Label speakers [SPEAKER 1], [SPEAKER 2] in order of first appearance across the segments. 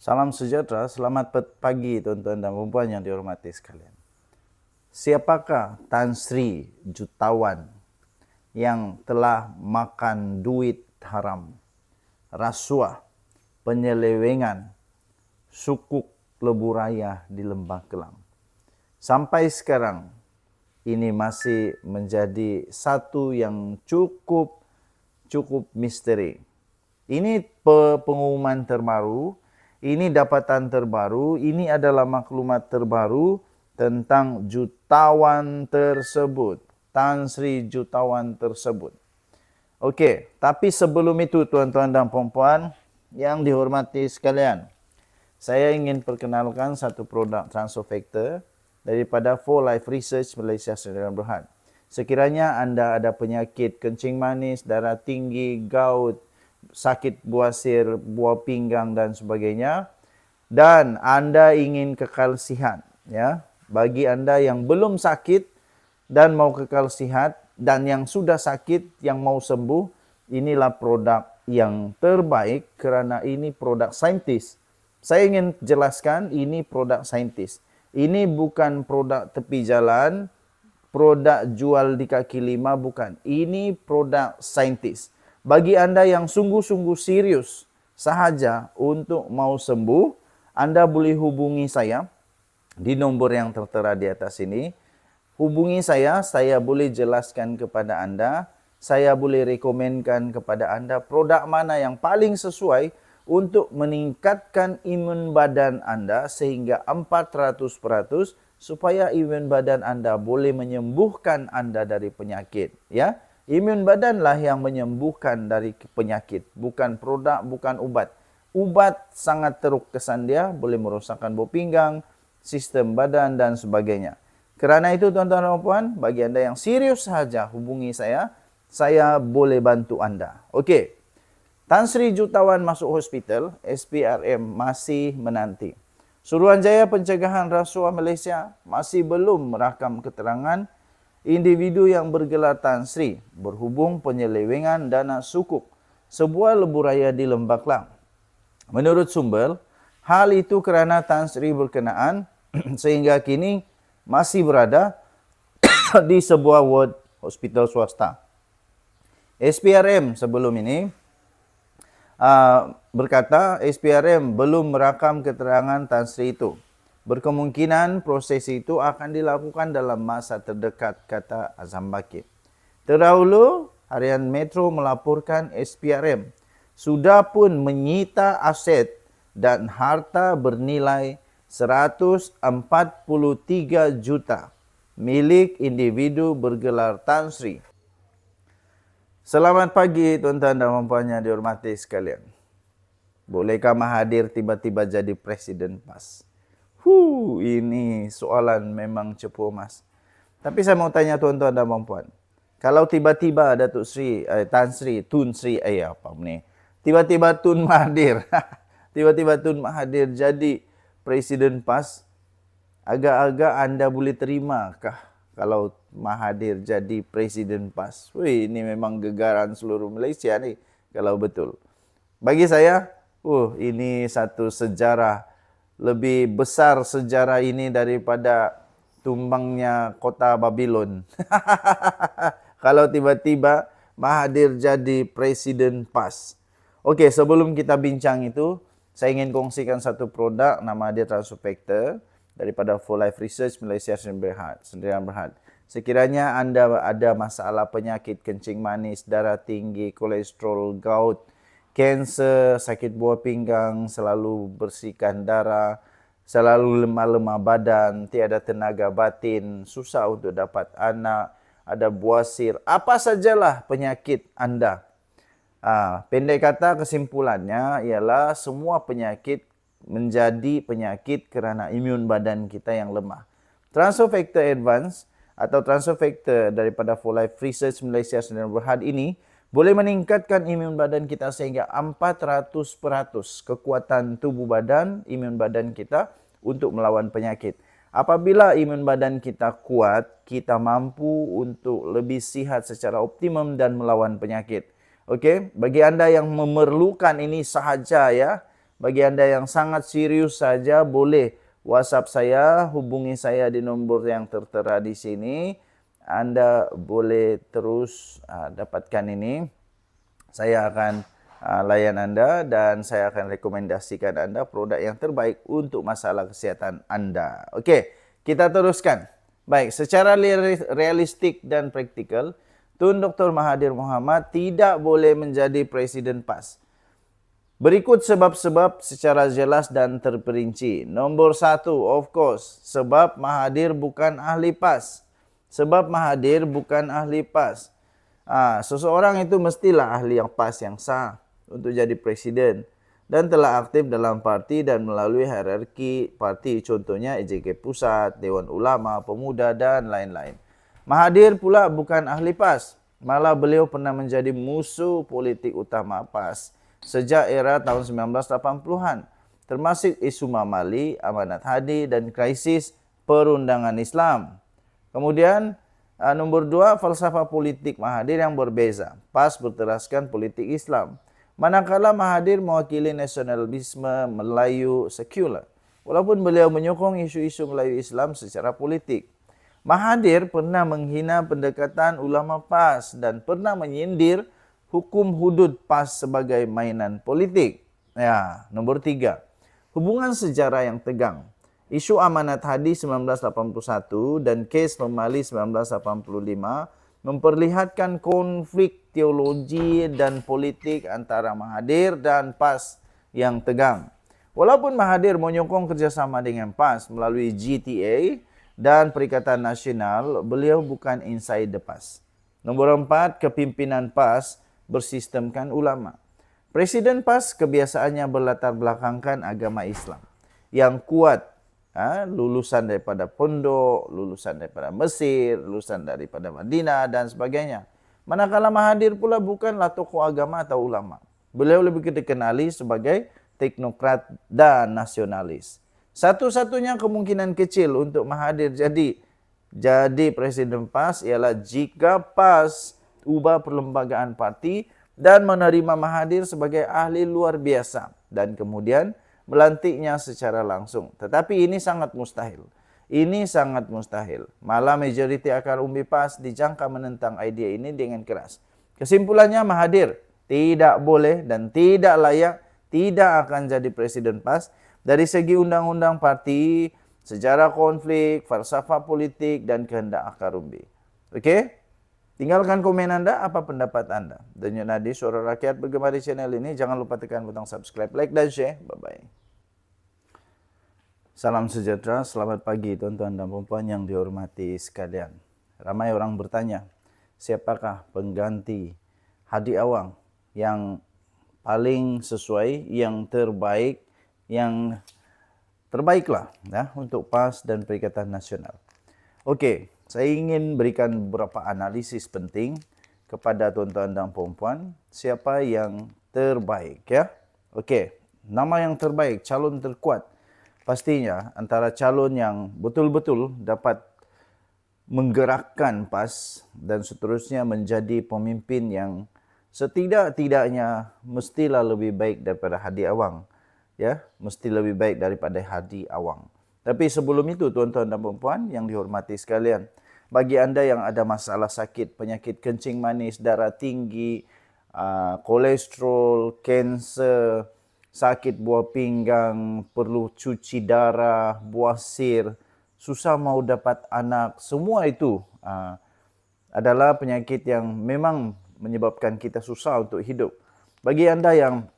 [SPEAKER 1] Salam sejahtera, selamat pagi tuan-tuan dan puan yang dihormati sekalian. Siapakah Tan Sri Jutawan yang telah makan duit haram, rasuah, penyelewengan, sukuk lebuh raya di Lembah Kelang? Sampai sekarang ini masih menjadi satu yang cukup misteri. Ini pengumuman terbaru. Ini dapatan terbaru, ini adalah maklumat terbaru tentang jutawan tersebut. Tan Sri Jutawan tersebut. Okey, tapi sebelum itu tuan-tuan dan puan-puan yang dihormati sekalian, saya ingin perkenalkan satu produk transfer factor daripada For Life Research Malaysia Sdn Bhd. Sekiranya anda ada penyakit kencing manis, darah tinggi, gout, sakit buasir, buah pinggang dan sebagainya, dan anda ingin kekal sihat, ya. Bagi anda yang belum sakit dan mau kekal sihat, dan yang sudah sakit yang mau sembuh, inilah produk yang terbaik kerana ini produk saintis. Saya ingin jelaskan, ini produk saintis. Ini bukan produk tepi jalan, produk jual di kaki lima, bukan. Ini produk saintis. Bagi anda yang sungguh-sungguh serius sahaja untuk mau sembuh, anda boleh hubungi saya di nombor yang tertera di atas ini. Hubungi saya boleh jelaskan kepada anda, saya boleh rekomenkan kepada anda produk mana yang paling sesuai untuk meningkatkan imun badan anda sehingga 400% supaya imun badan anda boleh menyembuhkan anda dari penyakit, ya. Imun badanlah yang menyembuhkan dari penyakit, bukan produk, bukan ubat. Ubat sangat teruk kesan dia, boleh merosakkan buah pinggang, sistem badan dan sebagainya. Kerana itu tuan-tuan dan puan, bagi anda yang serius sahaja hubungi saya boleh bantu anda. Okey. Tan Sri Jutawan masuk hospital, SPRM masih menanti. Suruhanjaya Pencegahan Rasuah Malaysia masih belum merakam keterangan individu yang bergelar Tan Sri berhubung penyelewengan dana sukuk sebuah lebuh raya di Lembah Kelang. Menurut sumber, hal itu kerana Tan Sri berkenaan sehingga kini masih berada di sebuah ward hospital swasta. SPRM sebelum ini berkata SPRM belum merakam keterangan Tan Sri itu. Berkemungkinan proses itu akan dilakukan dalam masa terdekat, kata Azam Bakir. Terdahulu, Harian Metro melaporkan SPRM sudah pun menyita aset dan harta bernilai 143 juta milik individu bergelar Tan Sri. Selamat pagi tuan-tuan dan puan yang dihormati sekalian. Bolehkah Mahathir tiba-tiba jadi presiden PAS? Ini soalan memang cepu mas. Tapi saya mau tanya tuan-tuan dan puan. Kalau tiba-tiba Datuk Sri, Tan Sri, Tun Sri, apa ni? Tiba-tiba Tun Mahathir, tiba-tiba Tun Mahathir jadi presiden PAS, agak-agak anda boleh terimakah kalau Mahathir jadi presiden PAS? Ini memang gegaran seluruh Malaysia ni kalau betul. Bagi saya, ini satu sejarah. Lebih besar sejarah ini daripada tumbangnya kota Babylon. Kalau tiba-tiba Mahathir jadi presiden PAS. Okey, sebelum kita bincang itu, saya ingin kongsikan satu produk nama dia Transfer Factor daripada For Life Research Malaysia Sdn Bhd. Sekiranya anda ada masalah penyakit kencing manis, darah tinggi, kolesterol, gout, kanser, sakit buah pinggang, selalu bersihkan darah, selalu lemah-lemah badan, tiada tenaga batin, susah untuk dapat anak, ada buasir, apa sajalah penyakit anda. Pendek kata kesimpulannya ialah semua penyakit menjadi penyakit kerana imun badan kita yang lemah. Transfer Factor Advance atau Transfer Factor daripada For Life Research Malaysia Sdn Bhd ini boleh meningkatkan imun badan kita sehingga 400% kekuatan tubuh badan, imun badan kita untuk melawan penyakit. Apabila imun badan kita kuat, kita mampu untuk lebih sihat secara optimum dan melawan penyakit. Okey, bagi anda yang memerlukan ini sahaja ya, Bagi Anda yang sangat serius saja, boleh WhatsApp saya, hubungi saya di nomor yang tertera di sini. Anda boleh terus dapatkan ini. Saya akan layan Anda dan saya akan rekomendasikan Anda produk yang terbaik untuk masalah kesehatan Anda. Okey, kita teruskan. Baik, secara realistik dan praktikal, Tun Dr. Mahathir Mohamad tidak boleh menjadi Presiden PAS. Berikut sebab-sebab secara jelas dan terperinci. Nombor 1, of course, sebab Mahathir bukan ahli PAS. Sebab Mahathir bukan ahli PAS. Seseorang itu mestilah ahli yang PAS yang sah untuk jadi presiden dan telah aktif dalam parti dan melalui hierarki parti, contohnya EJK Pusat, Dewan Ulama, Pemuda dan lain-lain. Mahathir pula bukan ahli PAS, malah beliau pernah menjadi musuh politik utama PAS sejak era tahun 1980-an, termasuk isu Mamali, Amanat Hadi dan krisis perundangan Islam. Kemudian nomor 2, falsafah politik Mahathir yang berbeza. PAS berteraskan politik Islam, manakala Mahathir mewakili nasionalisme Melayu sekular. Walaupun beliau menyokong isu-isu Melayu Islam secara politik. Mahathir pernah menghina pendekatan ulama PAS dan pernah menyindir hukum hudud PAS sebagai mainan politik. Nomor 3, hubungan sejarah yang tegang. Isu Amanat Hadi 1981 dan kes Mamali 1985 memperlihatkan konflik teologi dan politik antara Mahathir dan PAS yang tegang. Walaupun Mahathir menyokong kerjasama dengan PAS melalui GTA dan Perikatan Nasional, beliau bukan inside the PAS. Nomor 4, kepimpinan PAS bersistemkan ulama. Presiden PAS kebiasaannya berlatar belakangkan agama Islam yang kuat, lulusan daripada pondok, lulusan daripada Mesir, lulusan daripada Madinah dan sebagainya. Manakala Mahathir pula bukanlah tokoh agama atau ulama. Beliau lebih dikenali sebagai teknokrat dan nasionalis. Satu-satunya kemungkinan kecil untuk Mahathir jadi presiden PAS ialah jika PAS ubah perlembagaan parti dan menerima Mahathir sebagai ahli luar biasa dan kemudian melantiknya secara langsung. Tetapi ini sangat mustahil. Ini sangat mustahil. Malah majoriti akar umbi PAS dijangka menentang idea ini dengan keras. Kesimpulannya, Mahathir tidak boleh dan tidak layak, tidak akan jadi presiden PAS dari segi undang-undang parti, sejarah konflik, falsafah politik dan kehendak akar umbi. Okey? Tinggalkan komen Anda, apa pendapat Anda. Dan Nadi, suara rakyat bergema di channel ini. Jangan lupa tekan butang subscribe, like dan share. Bye-bye. Salam sejahtera, selamat pagi tuan-tuan dan puan yang dihormati sekalian. Ramai orang bertanya, siapakah pengganti Hadi Awang yang paling sesuai, yang terbaiklah untuk PAS dan Perikatan Nasional. Okey, saya ingin berikan beberapa analisis penting kepada tuan-tuan dan puan-puan siapa yang terbaik ya. Okey, nama yang terbaik, calon terkuat. Pastinya antara calon yang betul-betul dapat menggerakkan PAS dan seterusnya menjadi pemimpin yang setidak-tidaknya mestilah lebih baik daripada Hadi Awang. Ya, mesti lebih baik daripada Hadi Awang. Tapi sebelum itu tuan-tuan dan puan-puan yang dihormati sekalian, bagi anda yang ada masalah sakit, penyakit kencing manis, darah tinggi, kolesterol, kanser, sakit buah pinggang, perlu cuci darah, buasir, susah mau dapat anak, semua itu adalah penyakit yang memang menyebabkan kita susah untuk hidup. Bagi anda yang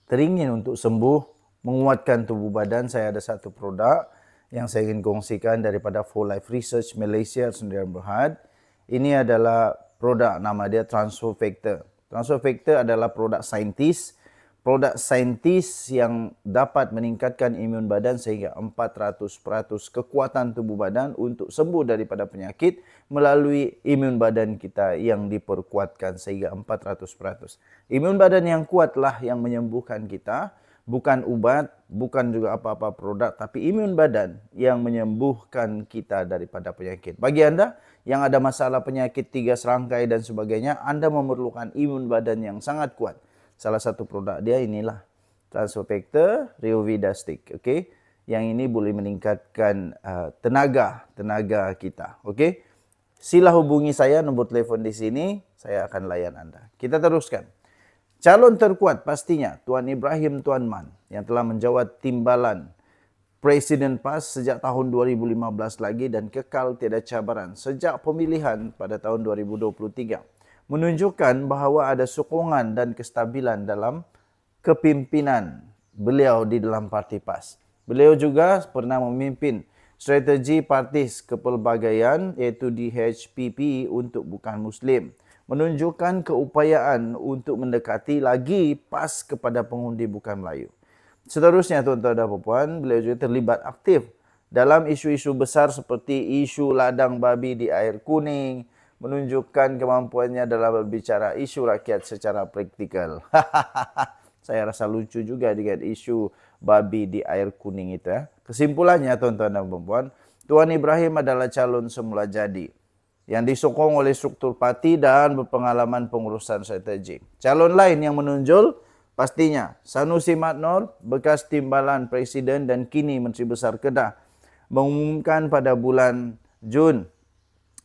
[SPEAKER 1] teringin untuk sembuh, menguatkan tubuh badan, saya ada satu produk yang saya ingin kongsikan daripada For Life Research Malaysia Sdn Bhd. Ini adalah produk, nama dia Transfer Factor. Transfer Factor adalah produk saintis yang dapat meningkatkan imun badan sehingga 400% kekuatan tubuh badan untuk sembuh daripada penyakit melalui imun badan kita yang diperkuatkan sehingga 400%. Imun badan yang kuatlah yang menyembuhkan kita, bukan ubat, bukan juga apa-apa produk, tapi imun badan yang menyembuhkan kita daripada penyakit. Bagi anda yang ada masalah penyakit 3 serangkai dan sebagainya, anda memerlukan imun badan yang sangat kuat. Salah satu produk dia inilah. transfer factor, Riovida stick. Okey. Yang ini boleh meningkatkan tenaga kita. Okey. Sila hubungi saya, nombor telefon di sini, saya akan layan Anda. Kita teruskan. Calon terkuat pastinya Tuan Ibrahim Tuan Man yang telah menjawat timbalan Presiden PAS sejak tahun 2015 lagi dan kekal tiada cabaran sejak pemilihan pada tahun 2023. Menunjukkan bahawa ada sokongan dan kestabilan dalam kepimpinan beliau di dalam parti PAS. Beliau juga pernah memimpin strategi partis kepelbagaian iaitu DHPP untuk bukan Muslim. Menunjukkan keupayaan untuk mendekati lagi PAS kepada pengundi bukan Melayu. Seterusnya tuan-tuan dan puan, beliau juga terlibat aktif dalam isu-isu besar seperti isu ladang babi di air kuning, menunjukkan kemampuannya dalam berbicara isu rakyat secara praktikal. Saya rasa lucu juga dengan isu babi di air kuning itu. Kesimpulannya tuan-tuan dan puan, Tuan Ibrahim adalah calon semula jadi yang disokong oleh struktur parti dan berpengalaman pengurusan strategi. Calon lain yang menonjol pastinya Sanusi Madnor, bekas timbalan Presiden dan kini Menteri Besar Kedah, mengumumkan pada bulan Jun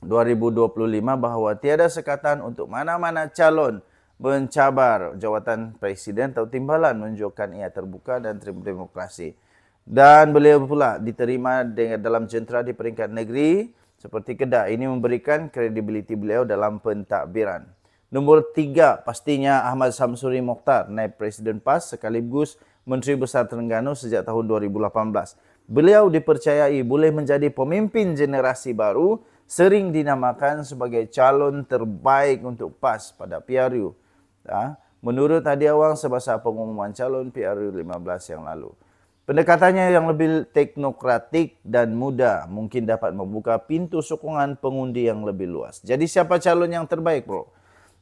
[SPEAKER 1] 2025 bahawa tiada sekatan untuk mana-mana calon mencabar jawatan Presiden atau timbalan, menunjukkan ia terbuka dan terima demokrasi. Dan beliau pula diterima dalam jentera di peringkat negeri seperti Kedah. Ini memberikan kredibiliti beliau dalam pentadbiran. Nombor 3 pastinya Ahmad Samsuri Mokhtar, naib Presiden PAS sekaligus Menteri Besar Terengganu sejak tahun 2018. Beliau dipercayai boleh menjadi pemimpin generasi baru, sering dinamakan sebagai calon terbaik untuk PAS pada PRU. Menurut Hadi Awang semasa pengumuman calon PRU 15 yang lalu. Pendekatannya yang lebih teknokratik dan muda mungkin dapat membuka pintu sokongan pengundi yang lebih luas. Jadi siapa calon yang terbaik, bro?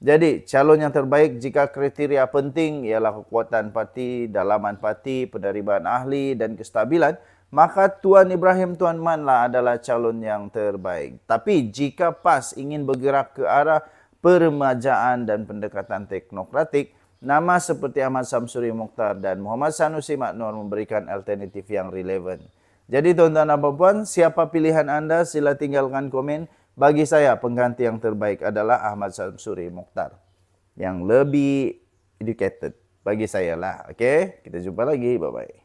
[SPEAKER 1] Jadi, calon yang terbaik jika kriteria penting ialah kekuatan parti, dalaman parti, penerimaan ahli dan kestabilan, maka Tuan Ibrahim Tuan Man lah adalah calon yang terbaik. Tapi jika PAS ingin bergerak ke arah peremajaan dan pendekatan teknokratik, nama seperti Ahmad Samsuri Mokhtar dan Muhammad Sanusi Madnor memberikan alternatif yang relevan. Jadi tuan-tuan dan puan, siapa pilihan anda? Sila tinggalkan komen. Bagi saya, pengganti yang terbaik adalah Ahmad Samsuri Mokhtar. Yang lebih educated. Bagi saya lah. Okey, kita jumpa lagi. Bye-bye.